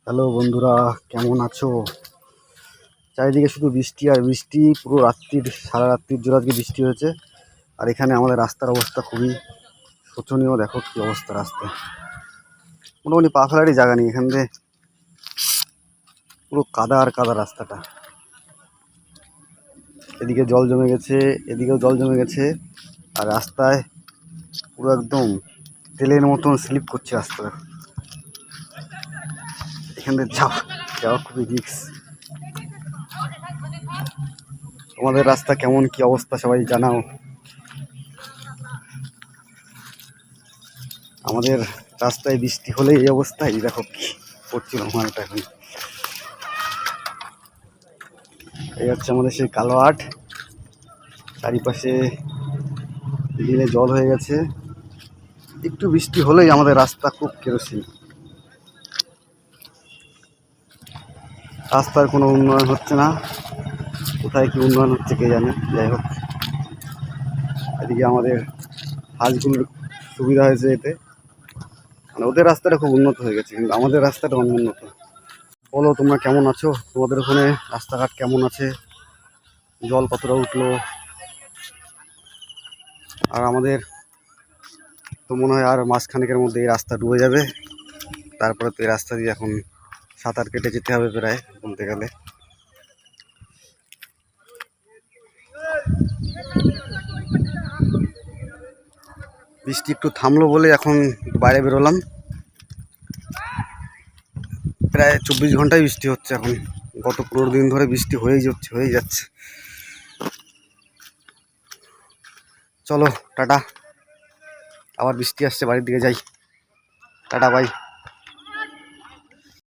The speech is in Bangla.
হ্যালো বন্ধুরা, কেমন আছো? চারিদিকে শুধু বৃষ্টি আর বৃষ্টি, পুরো রাত্রির সারা রাত্রির জোরে আজকে বৃষ্টি হয়েছে। আর এখানে আমাদের রাস্তার অবস্থা খুবই শোচনীয়। দেখো কি অবস্থা রাস্তা, মোটামুটি পা ফেলারই জায়গা নেই। এখান থেকে পুরো কাদা আর কাদা রাস্তাটা। এদিকে জল জমে গেছে, এদিকেও জল জমে গেছে। আর রাস্তায় পুরো একদম তেলের মতন স্লিপ করছে রাস্তা। এখান থেকে যাওয়া খুবই রিস্ক। তোমাদের রাস্তা কেমন, কি অবস্থা সবাই জানাও। আমাদের রাস্তায় বৃষ্টি হলে এই অবস্থায় দেখো কি পড়ছিল মালটা। এখন এই হচ্ছে আমাদের সেই কালোহাট, চারিপাশে দিনে জল হয়ে গেছে। একটু বৃষ্টি হলেই আমাদের রাস্তা খুব কেরোসিন। রাস্তার কোনো উন্নয়ন হচ্ছে না, কোথায় কি উন্নয়ন হচ্ছে কে জানে। যাই হোক, এদিকে আমাদের হাঁসগুলোর সুবিধা হয়েছে এতে, মানে ওদের রাস্তাটা খুব উন্নত হয়ে গেছে, কিন্তু আমাদের রাস্তাটা অনুন্নত। বলো তোমরা কেমন আছো? তোমাদের ওখানে রাস্তাঘাট কেমন আছে? জল কতটা উঠলো? আর আমাদের তো মনে হয় আর মাসখানেকের মধ্যে এই রাস্তা ডুবে যাবে। তারপরে তো এই রাস্তা দিয়ে এখন সাঁতার কেটে যেতে হবে প্রায় বলতে গেলে। বৃষ্টি একটু থামলো বলে এখন বাইরে বেরোলাম। প্রায় 24 ঘন্টায় বৃষ্টি হচ্ছে এখন। গত 15 দিন ধরে বৃষ্টি হয়েই যাচ্ছে। চলো টাটা, আবার বৃষ্টি আসছে, বাড়ির দিকে যাই। Tata, by.